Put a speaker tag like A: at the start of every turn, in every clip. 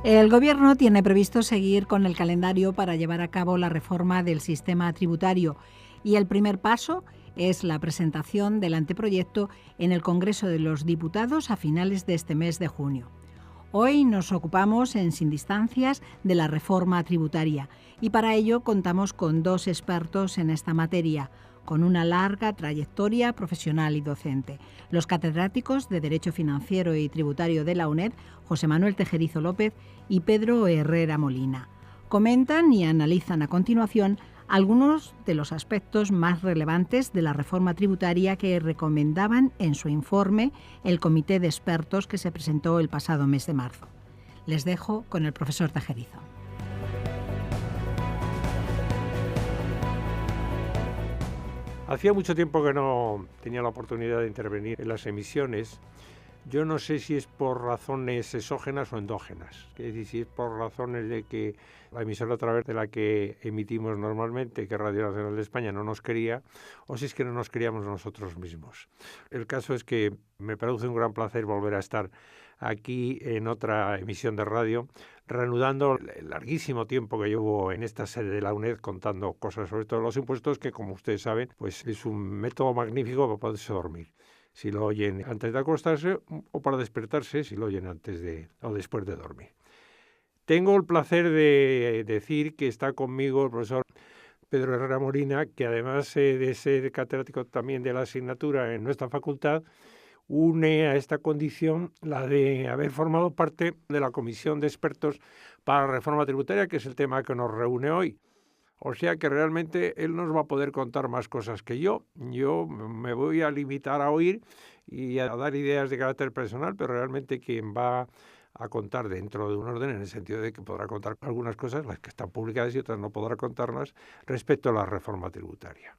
A: El Gobierno tiene previsto seguir con el calendario para llevar a cabo la reforma del sistema tributario y el primer paso es la presentación del anteproyecto en el Congreso de los Diputados a finales de este mes de junio. Hoy nos ocupamos en Sin Distancias de la reforma tributaria y para ello contamos con dos expertos en esta materia, con una larga trayectoria profesional y docente. Los catedráticos de Derecho Financiero y Tributario de la UNED, José Manuel Tejerizo López y Pedro Herrera Molina. Comentan y analizan a continuación algunos de los aspectos más relevantes de la reforma tributaria que recomendaban en su informe el comité de expertos que se presentó el pasado mes de marzo. Les dejo con el profesor Tejerizo.
B: Hacía mucho tiempo que no tenía la oportunidad de intervenir en las emisiones. Yo no sé si es por razones exógenas o endógenas, es decir, si es por razones de que la emisora a través de la que emitimos normalmente, que es Radio Nacional de España, no nos quería, o si es que no nos queríamos nosotros mismos. El caso es que me produce un gran placer volver a estar aquí en otra emisión de radio, reanudando el larguísimo tiempo que llevo en esta sede de la UNED contando cosas sobre todos los impuestos, que como ustedes saben, pues es un método magnífico para poderse dormir, si lo oyen antes de acostarse, o para despertarse si lo oyen antes de o después de dormir. Tengo el placer de decir que está conmigo el profesor Pedro Herrera Molina, que además de ser catedrático también de la asignatura en nuestra facultad, une a esta condición la de haber formado parte de la comisión de expertos para la reforma tributaria, que es el tema que nos reúne hoy. O sea que realmente él nos va a poder contar más cosas que yo. Yo me voy a limitar a oír y a dar ideas de carácter personal, pero realmente quien va a contar dentro de un orden, en el sentido de que podrá contar algunas cosas, las que están publicadas y otras no podrá contarlas, respecto a la reforma tributaria.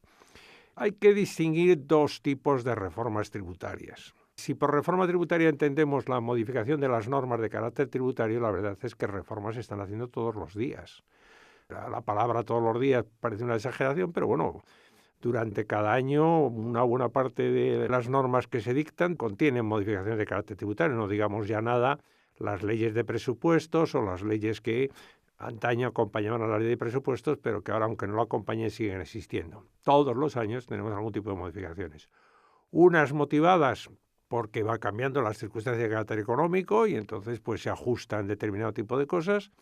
B: Hay que distinguir dos tipos de reformas tributarias. Si por reforma tributaria entendemos la modificación de las normas de carácter tributario, la verdad es que reformas se están haciendo todos los días. La palabra todos los días parece una exageración, pero bueno, durante cada año una buena parte de las normas que se dictan contienen modificaciones de carácter tributario. No digamos ya nada las leyes de presupuestos o las leyes que antaño acompañaban a la ley de presupuestos, pero que ahora, aunque no lo acompañen, siguen existiendo. Todos los años tenemos algún tipo de modificaciones. Unas motivadas porque va cambiando las circunstancias de carácter económico y entonces pues se ajustan determinado tipo de cosas.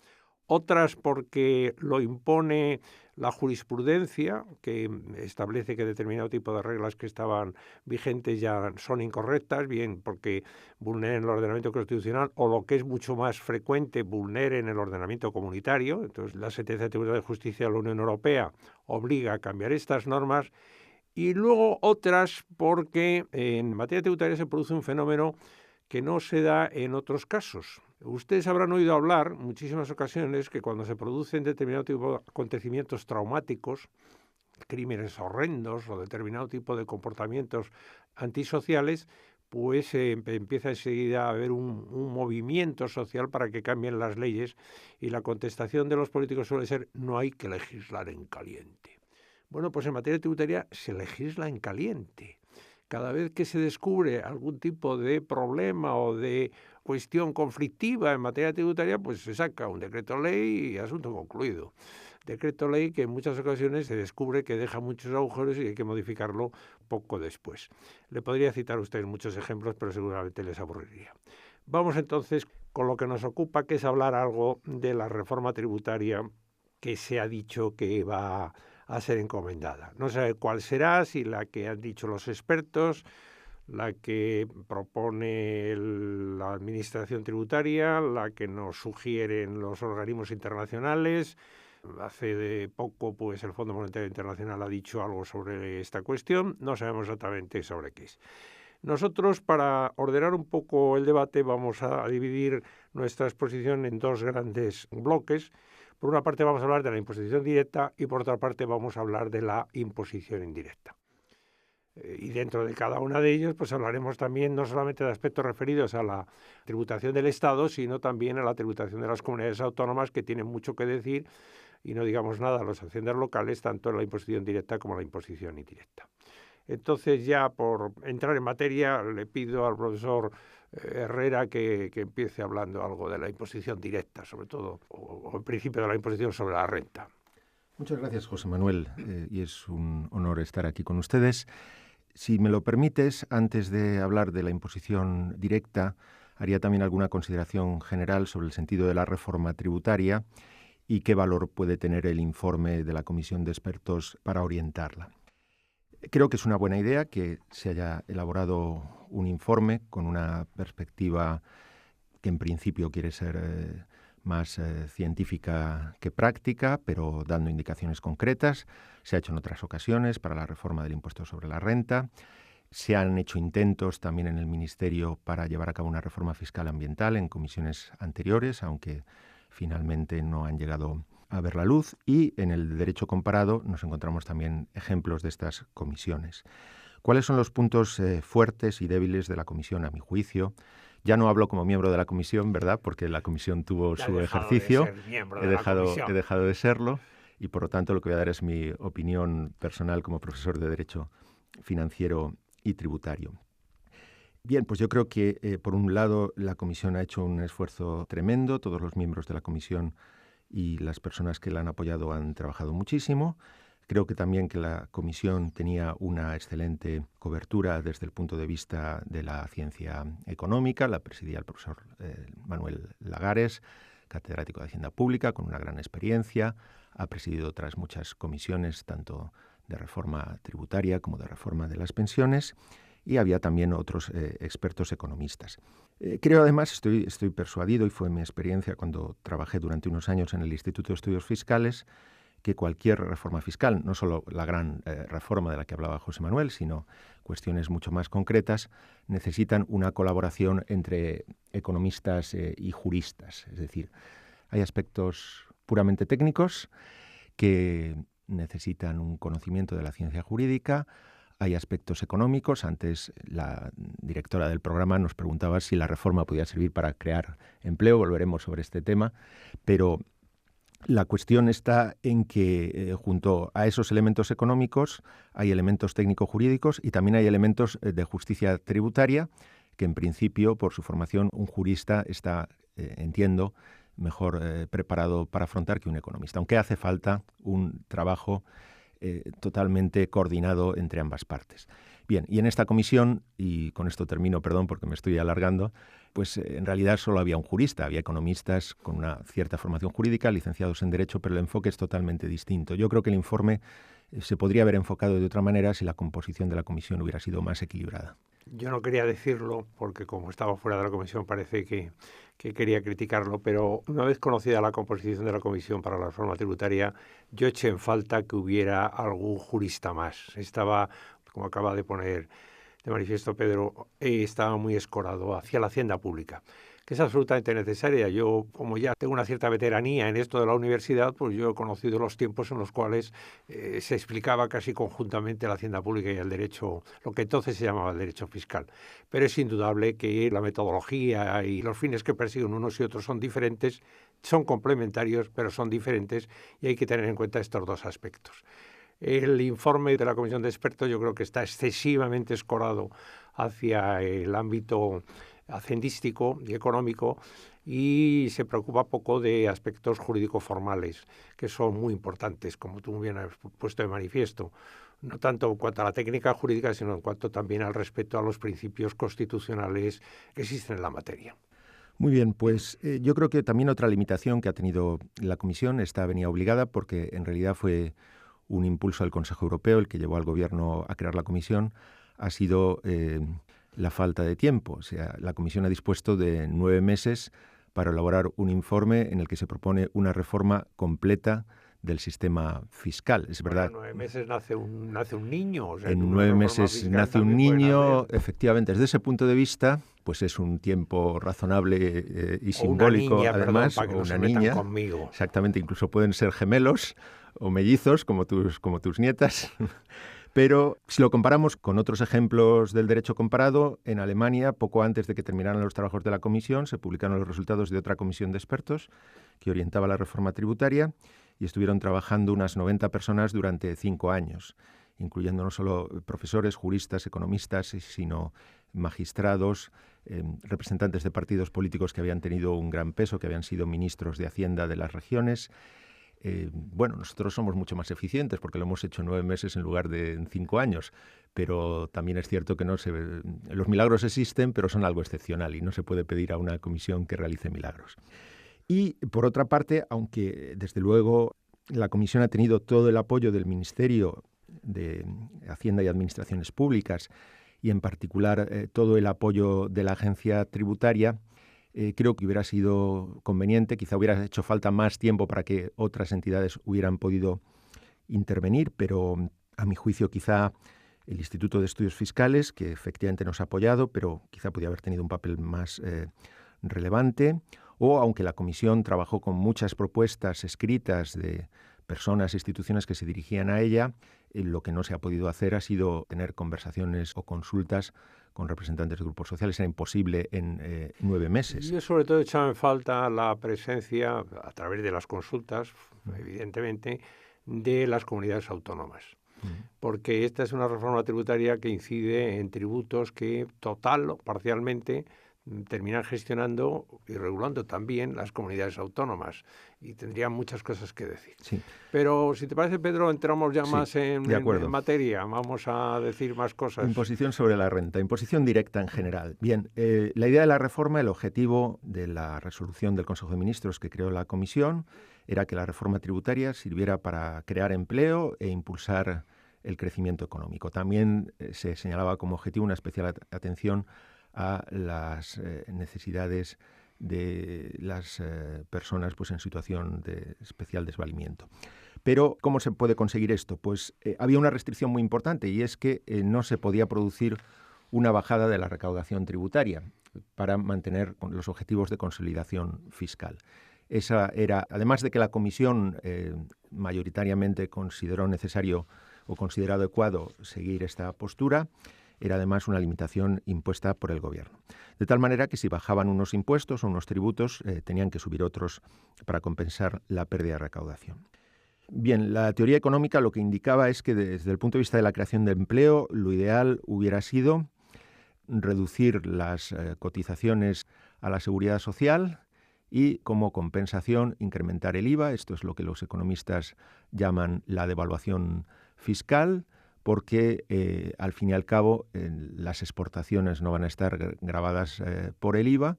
B: Otras porque lo impone la jurisprudencia, que establece que determinado tipo de reglas que estaban vigentes ya son incorrectas, bien porque vulneren el ordenamiento constitucional o, lo que es mucho más frecuente, vulneren el ordenamiento comunitario. Entonces, la sentencia del Tribunal de Justicia de la Unión Europea obliga a cambiar estas normas. Y luego otras porque en materia tributaria se produce un fenómeno que no se da en otros casos. Ustedes habrán oído hablar en muchísimas ocasiones que cuando se producen determinado tipo de acontecimientos traumáticos, crímenes horrendos o determinado tipo de comportamientos antisociales, pues empieza enseguida a haber un movimiento social para que cambien las leyes, y la contestación de los políticos suele ser: no hay que legislar en caliente. Bueno, pues en materia tributaria se legisla en caliente. Cada vez que se descubre algún tipo de problema o de cuestión conflictiva en materia tributaria, pues se saca un decreto ley y asunto concluido. Decreto ley que en muchas ocasiones se descubre que deja muchos agujeros y hay que modificarlo poco después. Le podría citar a ustedes muchos ejemplos, pero seguramente les aburriría. Vamos entonces con lo que nos ocupa, que es hablar algo de la reforma tributaria que se ha dicho que va a ser encomendada. No sé cuál será, si la que han dicho los expertos, la que propone la Administración Tributaria, la que nos sugieren los organismos internacionales. Hace de poco, pues el Fondo Monetario Internacional ha dicho algo sobre esta cuestión. No sabemos exactamente sobre qué es. Nosotros, para ordenar un poco el debate, vamos a dividir nuestra exposición en dos grandes bloques. Por una parte vamos a hablar de la imposición directa y por otra parte vamos a hablar de la imposición indirecta. Y dentro de cada una de ellas pues hablaremos también no solamente de aspectos referidos a la tributación del Estado, sino también a la tributación de las comunidades autónomas, que tienen mucho que decir, y no digamos nada a los haciendas locales, tanto en la imposición directa como en la imposición indirecta. Entonces, ya por entrar en materia, le pido al profesor Herrera que empiece hablando algo de la imposición directa, sobre todo, o en principio de la imposición sobre la renta.
C: Muchas gracias, José Manuel, y es un honor estar aquí con ustedes. Si me lo permites, antes de hablar de la imposición directa, haría también alguna consideración general sobre el sentido de la reforma tributaria y qué valor puede tener el informe de la Comisión de Expertos para orientarla. Creo que es una buena idea que se haya elaborado un informe con una perspectiva que en principio quiere ser más científica que práctica, pero dando indicaciones concretas. Se ha hecho en otras ocasiones para la reforma del impuesto sobre la renta. Se han hecho intentos también en el Ministerio para llevar a cabo una reforma fiscal ambiental en comisiones anteriores, aunque finalmente no han llegado a ver la luz, y en el derecho comparado nos encontramos también ejemplos de estas comisiones. ¿Cuáles son los puntos fuertes y débiles de la comisión, a mi juicio? Ya no hablo como miembro de la comisión, ¿verdad? Porque la comisión tuvo su ejercicio. He dejado de serlo, y por lo tanto lo que voy a dar es mi opinión personal como profesor de Derecho Financiero y Tributario. Bien, pues yo creo que por un lado la comisión ha hecho un esfuerzo tremendo. Todos los miembros de la comisión y las personas que la han apoyado han trabajado muchísimo. Creo que también que la comisión tenía una excelente cobertura desde el punto de vista de la ciencia económica. La presidía el profesor Manuel Lagares, catedrático de Hacienda Pública, con una gran experiencia. Ha presidido otras muchas comisiones, tanto de reforma tributaria como de reforma de las pensiones. Y había también otros expertos economistas. Creo además, estoy persuadido, y fue mi experiencia cuando trabajé durante unos años en el Instituto de Estudios Fiscales, que cualquier reforma fiscal, no solo la gran reforma de la que hablaba José Manuel, sino cuestiones mucho más concretas, necesitan una colaboración entre economistas y juristas. Es decir, hay aspectos puramente técnicos que necesitan un conocimiento de la ciencia jurídica. Hay aspectos económicos. Antes la directora del programa nos preguntaba si la reforma podía servir para crear empleo. Volveremos sobre este tema. Pero la cuestión está en que junto a esos elementos económicos hay elementos técnico-jurídicos y también hay elementos de justicia tributaria que en principio, por su formación, un jurista está, entiendo, mejor preparado para afrontar que un economista. Aunque hace falta un trabajo totalmente coordinado entre ambas partes. Bien, y en esta comisión, y con esto termino, perdón porque me estoy alargando, pues en realidad solo había un jurista, había economistas con una cierta formación jurídica, licenciados en Derecho, pero el enfoque es totalmente distinto. Yo creo que el informe se podría haber enfocado de otra manera si la composición de la comisión hubiera sido más equilibrada.
B: Yo no quería decirlo porque como estaba fuera de la comisión parece que quería criticarlo, pero una vez conocida la composición de la comisión para la reforma tributaria, yo eché en falta que hubiera algún jurista más. Estaba, como acaba de poner de manifiesto Pedro, estaba muy escorado hacia la hacienda pública, que es absolutamente necesaria. Yo, como ya tengo una cierta veteranía en esto de la universidad, pues yo he conocido los tiempos en los cuales se explicaba casi conjuntamente la hacienda pública y el derecho, lo que entonces se llamaba el derecho fiscal. Pero es indudable que la metodología y los fines que persiguen unos y otros son diferentes, son complementarios, pero son diferentes, y hay que tener en cuenta estos dos aspectos. El informe de la Comisión de Expertos yo creo que está excesivamente escorado hacia el ámbito hacendístico y económico y se preocupa poco de aspectos jurídico-formales, que son muy importantes, como tú muy bien has puesto de manifiesto, no tanto en cuanto a la técnica jurídica, sino en cuanto también al respeto a los principios constitucionales que existen en la materia.
C: Muy bien, pues yo creo que también otra limitación que ha tenido la Comisión, esta venía obligada porque en realidad fue un impulso del Consejo Europeo el que llevó al Gobierno a crear la Comisión, ha sido la falta de tiempo. O sea, la Comisión ha dispuesto de 9 meses para elaborar un informe en el que se propone una reforma completa del sistema fiscal. Es verdad.
B: En 9 meses nace un niño. O sea,
C: en 9 meses nace un niño, efectivamente. Desde ese punto de vista, pues es un tiempo razonable y simbólico,
B: una niña,
C: además,
B: perdón, para que
C: o
B: no
C: una
B: se metan
C: niña.
B: Conmigo.
C: Exactamente, incluso pueden ser gemelos o mellizos, como tus nietas. Pero si lo comparamos con otros ejemplos del derecho comparado, en Alemania, poco antes de que terminaran los trabajos de la comisión, se publicaron los resultados de otra comisión de expertos que orientaba la reforma tributaria y estuvieron trabajando unas 90 personas durante 5 años. incluyendo no solo profesores, juristas, economistas, sino magistrados, representantes de partidos políticos que habían tenido un gran peso, que habían sido ministros de Hacienda de las regiones. Bueno, nosotros somos mucho más eficientes porque lo hemos hecho en 9 meses en lugar de en 5 años, pero también es cierto que los milagros existen, pero son algo excepcional y no se puede pedir a una comisión que realice milagros. Y, por otra parte, aunque desde luego la comisión ha tenido todo el apoyo del Ministerio de Hacienda y Administraciones Públicas y, en particular, todo el apoyo de la agencia tributaria, creo que hubiera sido conveniente, quizá hubiera hecho falta más tiempo para que otras entidades hubieran podido intervenir, pero a mi juicio quizá el Instituto de Estudios Fiscales, que efectivamente nos ha apoyado, pero quizá podía haber tenido un papel más relevante, o aunque la comisión trabajó con muchas propuestas escritas de personas e instituciones que se dirigían a ella, lo que no se ha podido hacer ha sido tener conversaciones o consultas con representantes de grupos sociales. Era imposible en 9 meses.
B: Yo sobre todo he echado en falta la presencia, a través de las consultas, evidentemente, de las comunidades autónomas. Porque esta es una reforma tributaria que incide en tributos que total o parcialmente terminan gestionando y regulando también las comunidades autónomas, y tendrían muchas cosas que decir.
C: Sí.
B: Pero si te parece, Pedro, entramos ya más en materia, vamos a decir más cosas.
C: Imposición sobre la renta, imposición directa en general. Bien, la idea de la reforma, el objetivo de la resolución del Consejo de Ministros que creó la Comisión, era que la reforma tributaria sirviera para crear empleo e impulsar el crecimiento económico. También se señalaba como objetivo una especial atención a las necesidades de las personas pues, en situación de especial desvalimiento. Pero, ¿cómo se puede conseguir esto? Pues había una restricción muy importante, y es que no se podía producir una bajada de la recaudación tributaria para mantener los objetivos de consolidación fiscal. Esa era, además de que la Comisión mayoritariamente consideró necesario o consideró adecuado seguir esta postura, era además una limitación impuesta por el Gobierno. De tal manera que si bajaban unos impuestos o unos tributos, tenían que subir otros para compensar la pérdida de recaudación. Bien, la teoría económica lo que indicaba es que desde el punto de vista de la creación de empleo, lo ideal hubiera sido reducir las cotizaciones a la seguridad social y, como compensación, incrementar el IVA. Esto es lo que los economistas llaman la devaluación fiscal, porque al fin y al cabo las exportaciones no van a estar gravadas por el IVA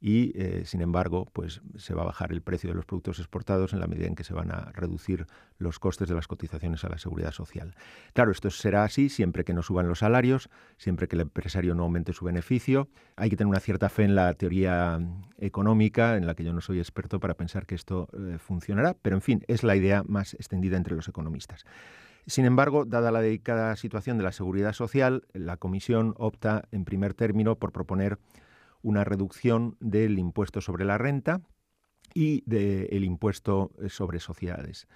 C: y, sin embargo, pues se va a bajar el precio de los productos exportados en la medida en que se van a reducir los costes de las cotizaciones a la seguridad social. Claro, esto será así siempre que no suban los salarios, siempre que el empresario no aumente su beneficio. Hay que tener una cierta fe en la teoría económica, en la que yo no soy experto, para pensar que esto funcionará, pero en fin, es la idea más extendida entre los economistas. Sin embargo, dada la delicada situación de la seguridad social, la Comisión opta en primer término por proponer una reducción del impuesto sobre la renta y del impuesto sobre sociedades.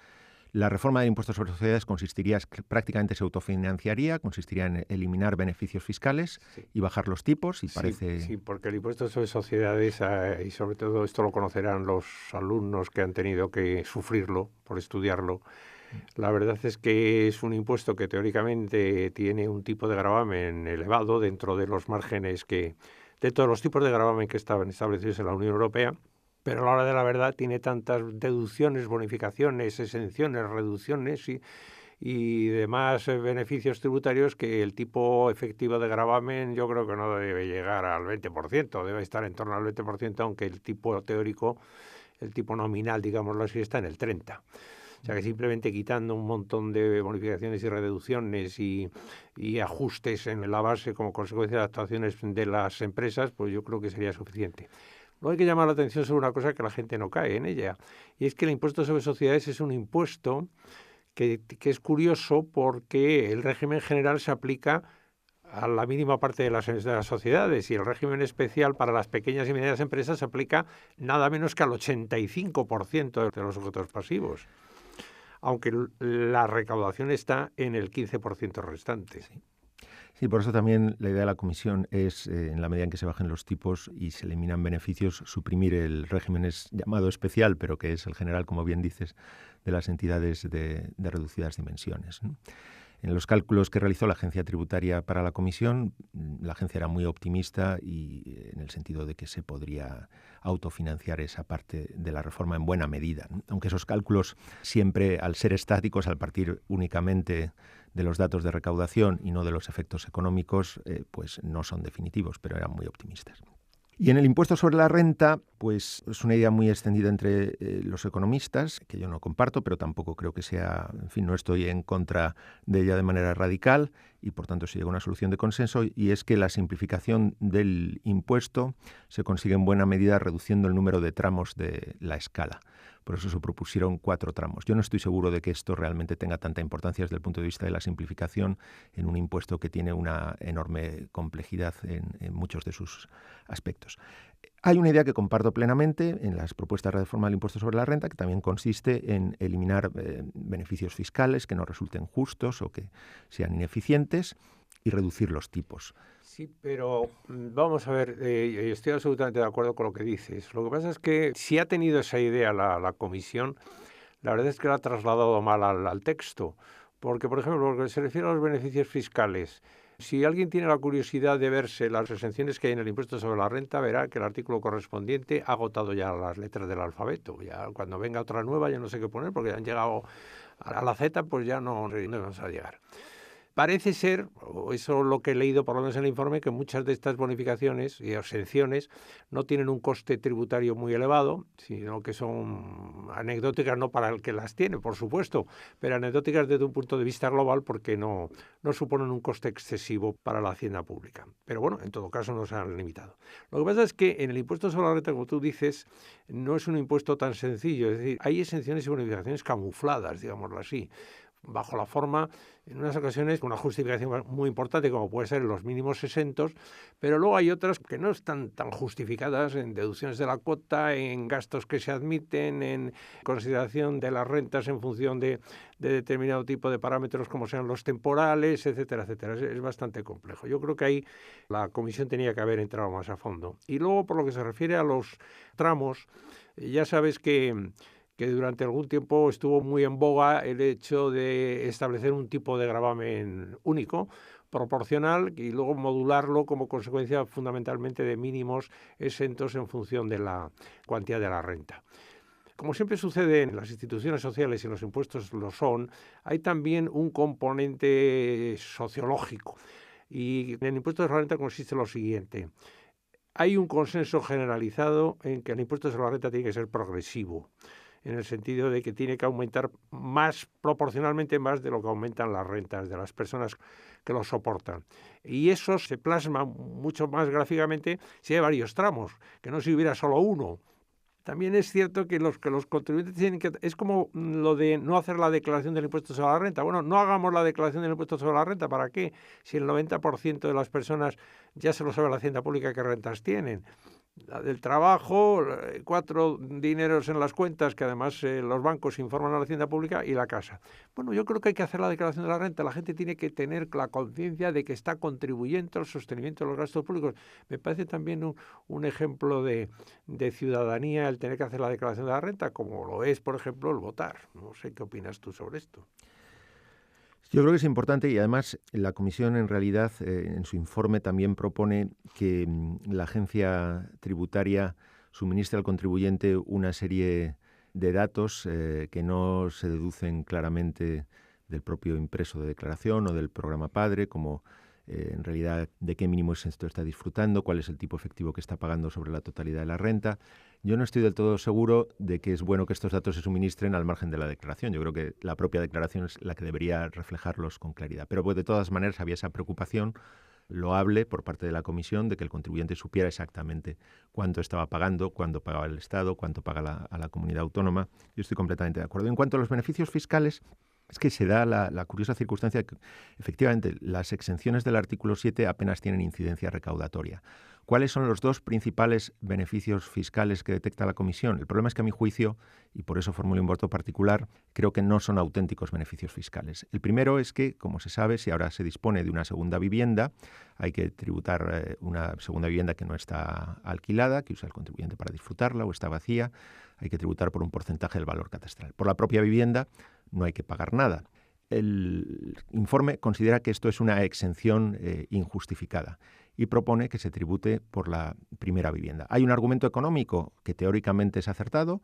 C: La reforma del impuesto sobre sociedades prácticamente se autofinanciaría, consistiría en eliminar beneficios fiscales y bajar los tipos, y parece...
B: Sí, porque el impuesto sobre sociedades, y sobre todo esto lo conocerán los alumnos que han tenido que sufrirlo por estudiarlo, la verdad es que es un impuesto que teóricamente tiene un tipo de gravamen elevado dentro de los márgenes de todos los tipos de gravamen que estaban establecidos en la Unión Europea, pero a la hora de la verdad tiene tantas deducciones, bonificaciones, exenciones, reducciones y demás beneficios tributarios que el tipo efectivo de gravamen yo creo que no debe llegar al 20%, debe estar en torno al 20%, aunque el tipo teórico, el tipo nominal, digámoslo así, está en el 30%. O sea que simplemente quitando un montón de bonificaciones y reducciones y ajustes en la base como consecuencia de actuaciones de las empresas, pues yo creo que sería suficiente. Luego hay que llamar la atención sobre una cosa que la gente no cae en ella, y es que el impuesto sobre sociedades es un impuesto que es curioso porque el régimen general se aplica a la mínima parte de las sociedades, y el régimen especial para las pequeñas y medianas empresas se aplica nada menos que al 85% de los sujetos pasivos, aunque la recaudación está en el 15% restante.
C: Sí, por eso también la idea de la Comisión es, en la medida en que se bajen los tipos y se eliminan beneficios, suprimir el régimen llamado especial, pero que es el general, como bien dices, de las entidades de reducidas dimensiones, ¿no? En los cálculos que realizó la Agencia Tributaria para la Comisión, la agencia era muy optimista y en el sentido de que se podría autofinanciar esa parte de la reforma en buena medida, ¿no? Aunque esos cálculos siempre, al ser estáticos, al partir únicamente de los datos de recaudación y no de los efectos económicos, pues no son definitivos, pero eran muy optimistas. Y en el impuesto sobre la renta, pues es una idea muy extendida entre los economistas, que yo no comparto, pero tampoco creo que sea, en fin, no estoy en contra de ella de manera radical y por tanto se llega a una solución de consenso, y es que la simplificación del impuesto se consigue en buena medida reduciendo el número de tramos de la escala. Por eso se propusieron 4 tramos. Yo no estoy seguro de que esto realmente tenga tanta importancia desde el punto de vista de la simplificación en un impuesto que tiene una enorme complejidad en muchos de sus aspectos. Hay una idea que comparto plenamente en las propuestas de reforma del impuesto sobre la renta, que también consiste en eliminar beneficios fiscales que no resulten justos o que sean ineficientes y reducir los tipos.
B: Sí, pero vamos a ver, estoy absolutamente de acuerdo con lo que dices. Lo que pasa es que si ha tenido esa idea la comisión, la verdad es que la ha trasladado mal al texto. Porque, por ejemplo, lo que se refiere a los beneficios fiscales, si alguien tiene la curiosidad de verse las exenciones que hay en el impuesto sobre la renta, verá que el artículo correspondiente ha agotado ya las letras del alfabeto. Ya cuando venga otra nueva ya no sé qué poner, porque ya han llegado a la Z, pues ya no vamos a llegar. Parece ser, o eso es lo que he leído por lo menos en el informe, que muchas de estas bonificaciones y exenciones no tienen un coste tributario muy elevado, sino que son anecdóticas, no para el que las tiene, por supuesto, pero anecdóticas desde un punto de vista global porque no suponen un coste excesivo para la hacienda pública. Pero bueno, en todo caso no se han limitado. Lo que pasa es que en el impuesto sobre la renta, como tú dices, no es un impuesto tan sencillo, es decir, hay exenciones y bonificaciones camufladas, digámoslo así, bajo la forma, en unas ocasiones, una justificación muy importante como puede ser los mínimos exentos, pero luego hay otras que no están tan justificadas en deducciones de la cuota, en gastos que se admiten, en consideración de las rentas en función de determinado tipo de parámetros como sean los temporales, etcétera, etcétera. Es bastante complejo. Yo creo que ahí la comisión tenía que haber entrado más a fondo. Y luego, por lo que se refiere a los tramos, ya sabes que durante algún tiempo estuvo muy en boga el hecho de establecer un tipo de gravamen único, proporcional, y luego modularlo como consecuencia fundamentalmente de mínimos exentos en función de la cuantía de la renta. Como siempre sucede en las instituciones sociales y los impuestos lo son, hay también un componente sociológico. Y en el impuesto de la renta consiste en lo siguiente. Hay un consenso generalizado en que el impuesto sobre la renta tiene que ser progresivo, en el sentido de que tiene que aumentar más, proporcionalmente más de lo que aumentan las rentas de las personas que lo soportan. Y eso se plasma mucho más gráficamente si hay varios tramos, que no si hubiera solo uno. También es cierto que los contribuyentes tienen que... Es como lo de no hacer la declaración del impuesto sobre la renta. Bueno, no hagamos la declaración del impuesto sobre la renta. ¿Para qué? Si el 90% de las personas ya se lo sabe la hacienda pública qué rentas tienen. La del trabajo, 4 dineros en las cuentas, que además los bancos informan a la hacienda pública, y la casa. Bueno, yo creo que hay que hacer la declaración de la renta. La gente tiene que tener la conciencia de que está contribuyendo al sostenimiento de los gastos públicos. Me parece también un ejemplo de ciudadanía el tener que hacer la declaración de la renta, como lo es, por ejemplo, el votar. No sé qué opinas tú sobre esto.
C: Yo creo que es importante, y además la Comisión en realidad en su informe también propone que la agencia tributaria suministre al contribuyente una serie de datos que no se deducen claramente del propio impreso de declaración o del programa Padre, como en realidad de qué mínimo exento está disfrutando, cuál es el tipo efectivo que está pagando sobre la totalidad de la renta. Yo no estoy del todo seguro de que es bueno que estos datos se suministren al margen de la declaración. Yo creo que la propia declaración es la que debería reflejarlos con claridad. Pero pues, de todas maneras había esa preocupación loable por parte de la Comisión de que el contribuyente supiera exactamente cuánto estaba pagando, cuánto pagaba el Estado, cuánto paga a la comunidad autónoma. Yo estoy completamente de acuerdo. En cuanto a los beneficios fiscales, es que se da la curiosa circunstancia de que, efectivamente, las exenciones del artículo 7 apenas tienen incidencia recaudatoria. ¿Cuáles son los 2 principales beneficios fiscales que detecta la Comisión? El problema es que, a mi juicio, y por eso formulo un voto particular, creo que no son auténticos beneficios fiscales. El primero es que, como se sabe, si ahora se dispone de una segunda vivienda, hay que tributar una segunda vivienda que no está alquilada, que usa el contribuyente para disfrutarla o está vacía, hay que tributar por un porcentaje del valor catastral. Por la propia vivienda no hay que pagar nada. el informe considera que esto es una exención injustificada y propone que se tribute por la primera vivienda. Hay un argumento económico que teóricamente es acertado,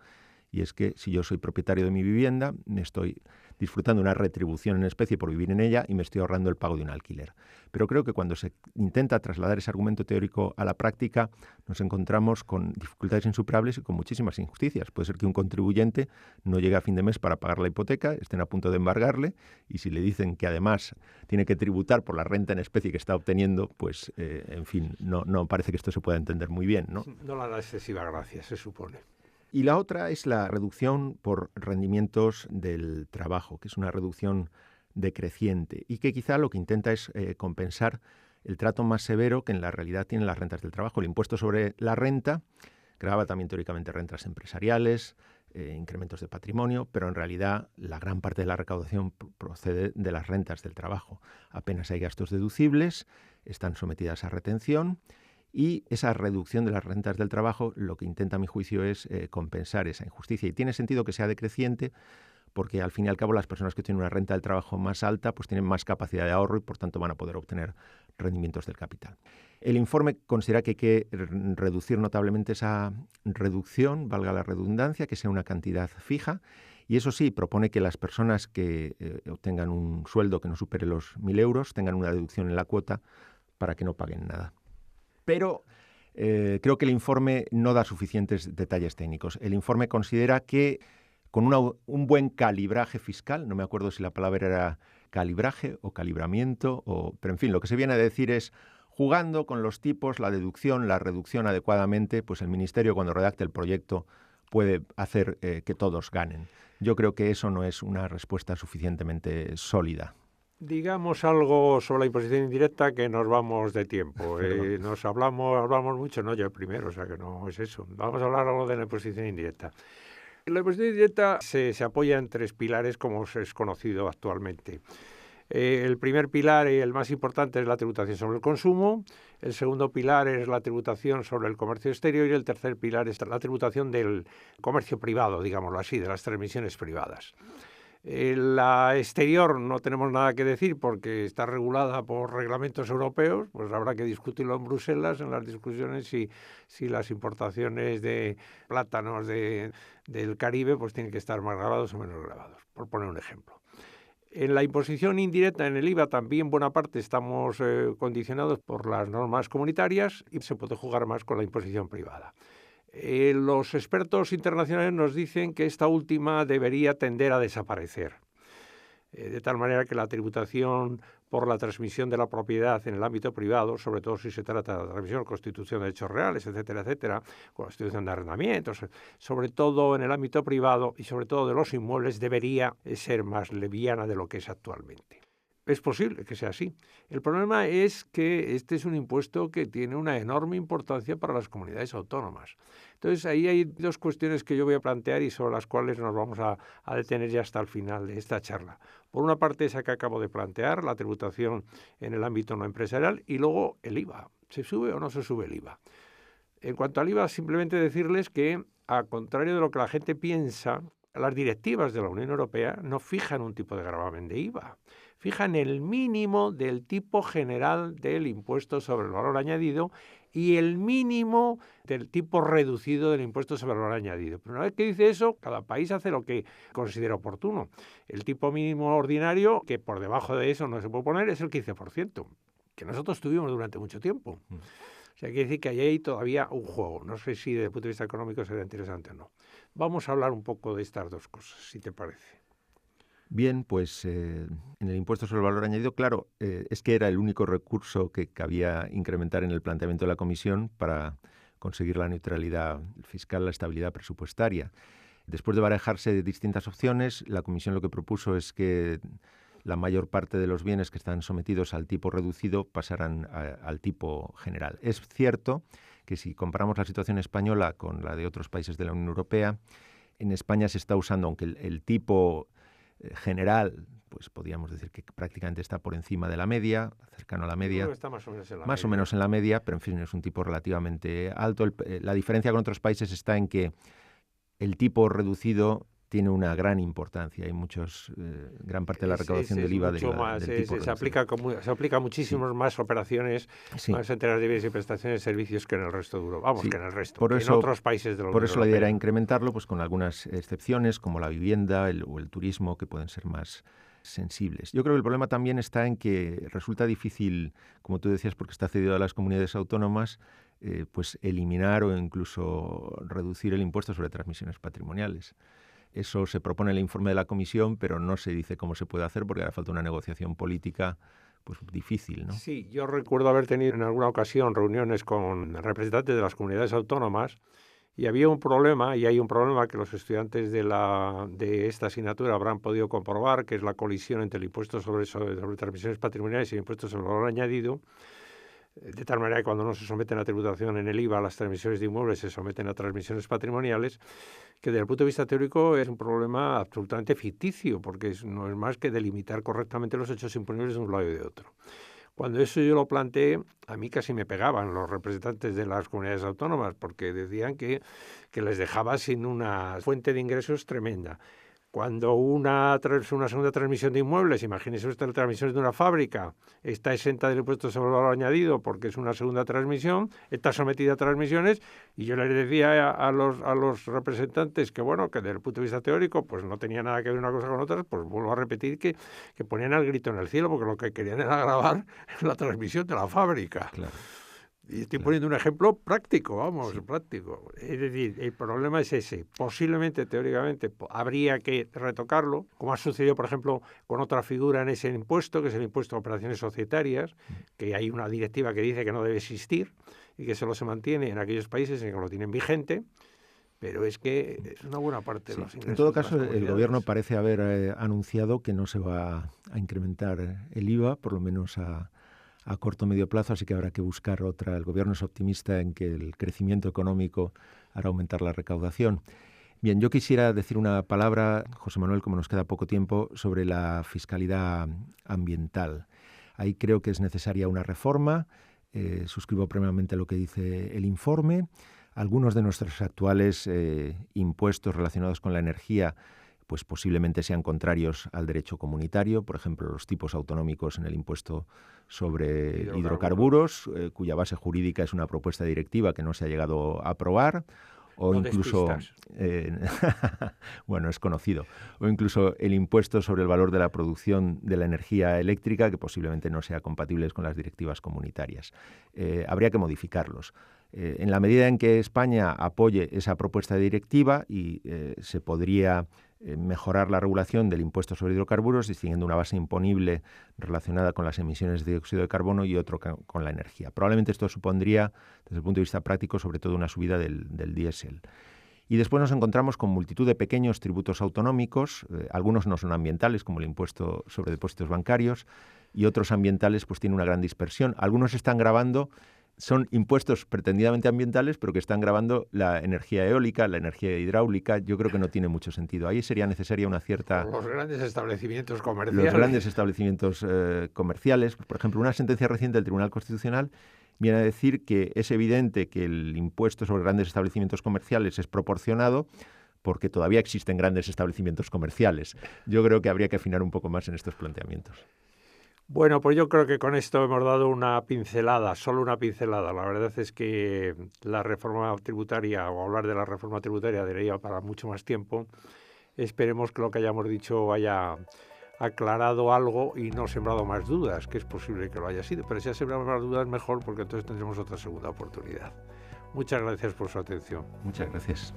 C: y es que si yo soy propietario de mi vivienda, me estoy disfrutando una retribución en especie por vivir en ella y me estoy ahorrando el pago de un alquiler. Pero creo que cuando se intenta trasladar ese argumento teórico a la práctica, nos encontramos con dificultades insuperables y con muchísimas injusticias. Puede ser que un contribuyente no llegue a fin de mes para pagar la hipoteca, estén a punto de embargarle, y si le dicen que además tiene que tributar por la renta en especie que está obteniendo, pues, en fin, no parece que esto se pueda entender muy bien, ¿no?
B: No le da excesiva gracia, se supone.
C: Y la otra es la reducción por rendimientos del trabajo, que es una reducción decreciente y que quizá lo que intenta es compensar el trato más severo que en la realidad tienen las rentas del trabajo. El impuesto sobre la renta grava también teóricamente rentas empresariales, incrementos de patrimonio, pero en realidad la gran parte de la recaudación procede de las rentas del trabajo. Apenas hay gastos deducibles, están sometidas a retención. Y esa reducción de las rentas del trabajo lo que intenta, a mi juicio, es compensar esa injusticia. Y tiene sentido que sea decreciente porque, al fin y al cabo, las personas que tienen una renta del trabajo más alta pues tienen más capacidad de ahorro y, por tanto, van a poder obtener rendimientos del capital. El informe considera que hay que reducir notablemente esa reducción, valga la redundancia, que sea una cantidad fija. Y eso sí, propone que las personas que obtengan un sueldo que no supere los 1.000 euros tengan una deducción en la cuota para que no paguen nada. Pero creo que el informe no da suficientes detalles técnicos. El informe considera que con un buen calibraje fiscal, no me acuerdo si la palabra era calibraje o calibramiento, pero en fin, lo que se viene a decir es jugando con los tipos, la deducción, la reducción adecuadamente, pues el Ministerio cuando redacte el proyecto puede hacer que todos ganen. Yo creo que eso no es una respuesta suficientemente sólida.
B: Digamos algo sobre la imposición indirecta, que nos vamos de tiempo. Nos hablamos mucho, no yo el primero, o sea que no es eso. Vamos a hablar algo de la imposición indirecta. La imposición indirecta se apoya en 3 pilares, como es conocido actualmente. El primer pilar y el más importante es la tributación sobre el consumo, el segundo pilar es la tributación sobre el comercio exterior y el tercer pilar es la tributación del comercio privado, digámoslo así, de las transmisiones privadas. La exterior no tenemos nada que decir porque está regulada por reglamentos europeos, pues habrá que discutirlo en Bruselas, en las discusiones si las importaciones de plátanos del Caribe pues tienen que estar más gravados o menos gravados, por poner un ejemplo. En la imposición indirecta, en el IVA, también buena parte estamos condicionados por las normas comunitarias y se puede jugar más con la imposición privada. Los expertos internacionales nos dicen que esta última debería tender a desaparecer, de tal manera que la tributación por la transmisión de la propiedad en el ámbito privado, sobre todo si se trata de transmisión, constitución de hechos reales, etcétera, constitución de arrendamientos, sobre todo en el ámbito privado y sobre todo de los inmuebles, debería ser más liviana de lo que es actualmente. Es posible que sea así. El problema es que este es un impuesto que tiene una enorme importancia para las comunidades autónomas. Entonces, ahí hay 2 cuestiones que yo voy a plantear y sobre las cuales nos vamos a detener ya hasta el final de esta charla. Por una parte, esa que acabo de plantear, la tributación en el ámbito no empresarial, y luego el IVA. ¿Se sube o no se sube el IVA? En cuanto al IVA, simplemente decirles que, a contrario de lo que la gente piensa, las directivas de la Unión Europea no fijan un tipo de gravamen de IVA. Fijan el mínimo del tipo general del impuesto sobre el valor añadido y el mínimo del tipo reducido del impuesto sobre el valor añadido. Pero una vez que dice eso, cada país hace lo que considera oportuno. El tipo mínimo ordinario, que por debajo de eso no se puede poner, es el 15%, que nosotros tuvimos durante mucho tiempo. O sea, quiere decir que ahí hay todavía un juego. No sé si desde el punto de vista económico será interesante o no. Vamos a hablar un poco de estas 2 cosas, si te parece.
C: Bien, pues en el impuesto sobre el valor añadido, claro, es que era el único recurso que cabía incrementar en el planteamiento de la Comisión para conseguir la neutralidad fiscal, la estabilidad presupuestaria. Después de barajarse distintas opciones, la Comisión lo que propuso es que la mayor parte de los bienes que están sometidos al tipo reducido pasaran al tipo general. Es cierto que si comparamos la situación española con la de otros países de la Unión Europea, en España se está usando, aunque el tipo general, pues podríamos decir que prácticamente está por encima de la media, cercano a la media.
B: Creo que está más o menos en la
C: más
B: media.
C: o menos en la media, pero en fin, es un tipo relativamente alto. La diferencia con otros países está en que el tipo reducido tiene una gran importancia. Hay gran parte de la recaudación del IVA
B: más,
C: del tipo
B: se aplica a muchísimas más operaciones, más enteras de bienes y prestaciones de servicios que en el resto de Europa. Que en el resto, en otros países de la Unión
C: Por eso
B: Europea.
C: la idea era incrementarlo, pues con algunas excepciones, como la vivienda o el turismo, que pueden ser más sensibles. Yo creo que el problema también está en que resulta difícil, como tú decías, porque está cedido a las comunidades autónomas, pues eliminar o incluso reducir el impuesto sobre transmisiones patrimoniales. Eso se propone en el informe de la Comisión, pero no se dice cómo se puede hacer porque hará falta una negociación política pues difícil, ¿no?
B: Sí, yo recuerdo haber tenido en alguna ocasión reuniones con representantes de las comunidades autónomas y había un problema, y hay un problema que los estudiantes de esta asignatura habrán podido comprobar, que es la colisión entre el impuesto sobre transmisiones patrimoniales y el impuesto sobre el valor añadido, de tal manera que cuando no se someten a tributación en el IVA, las transmisiones de inmuebles se someten a transmisiones patrimoniales, que desde el punto de vista teórico es un problema absolutamente ficticio, porque no es más que delimitar correctamente los hechos imponibles de un lado y de otro. Cuando eso yo lo planteé, a mí casi me pegaban los representantes de las comunidades autónomas, porque decían que les dejaba sin una fuente de ingresos tremenda. Cuando una segunda transmisión de inmuebles, imagínese usted la transmisión de una fábrica, está exenta del impuesto sobre el valor añadido porque es una segunda transmisión, está sometida a transmisiones, y yo les decía a los representantes que, bueno, que desde el punto de vista teórico pues no tenía nada que ver una cosa con otra, pues vuelvo a repetir que ponían el grito en el cielo, porque lo que querían era gravar la transmisión de la fábrica.
C: Claro.
B: Y estoy poniendo un ejemplo práctico, práctico. Es decir, el problema es ese. Posiblemente, teóricamente, habría que retocarlo, como ha sucedido, por ejemplo, con otra figura en ese impuesto, que es el impuesto a operaciones societarias, que hay una directiva que dice que no debe existir y que solo se mantiene en aquellos países en que lo tienen vigente, pero es que es una buena parte de los ingresos.
C: En todo caso, el Gobierno parece haber anunciado que no se va a incrementar el IVA, por lo menos a corto o medio plazo, así que habrá que buscar otra. El Gobierno es optimista en que el crecimiento económico hará aumentar la recaudación. Bien, yo quisiera decir una palabra, José Manuel, como nos queda poco tiempo, sobre la fiscalidad ambiental. Ahí creo que es necesaria una reforma. Suscribo plenamente lo que dice el informe. Algunos de nuestros actuales impuestos relacionados con la energía pues posiblemente sean contrarios al derecho comunitario, por ejemplo, los tipos autonómicos en el impuesto sobre hidrocarburos, cuya base jurídica es una propuesta directiva que no se ha llegado a aprobar, o no incluso, bueno, es conocido, o incluso el impuesto sobre el valor de la producción de la energía eléctrica, que posiblemente no sea compatible con las directivas comunitarias. Habría que modificarlos. En la medida en que España apoye esa propuesta de directiva y se podría mejorar la regulación del impuesto sobre hidrocarburos, distinguiendo una base imponible relacionada con las emisiones de dióxido de carbono y otro con la energía. Probablemente esto supondría, desde el punto de vista práctico, sobre todo una subida del diésel. Y después nos encontramos con multitud de pequeños tributos autonómicos, algunos no son ambientales, como el impuesto sobre depósitos bancarios, y otros ambientales pues tienen una gran dispersión. Algunos están gravando, son impuestos pretendidamente ambientales, pero que están gravando la energía eólica, la energía hidráulica. Yo creo que no tiene mucho sentido. Ahí sería necesaria una cierta...
B: Los grandes establecimientos comerciales.
C: Los grandes establecimientos comerciales. Por ejemplo, una sentencia reciente del Tribunal Constitucional viene a decir que es evidente que el impuesto sobre grandes establecimientos comerciales es proporcionado porque todavía existen grandes establecimientos comerciales. Yo creo que habría que afinar un poco más en estos planteamientos.
B: Bueno, pues yo creo que con esto hemos dado una pincelada, solo una pincelada. La verdad es que la reforma tributaria, o hablar de la reforma tributaria, daría para mucho más tiempo. Esperemos que lo que hayamos dicho haya aclarado algo y no sembrado más dudas, que es posible que lo haya sido. Pero si ha sembrado más dudas, mejor, porque entonces tendremos otra segunda oportunidad. Muchas gracias por su atención.
C: Muchas gracias.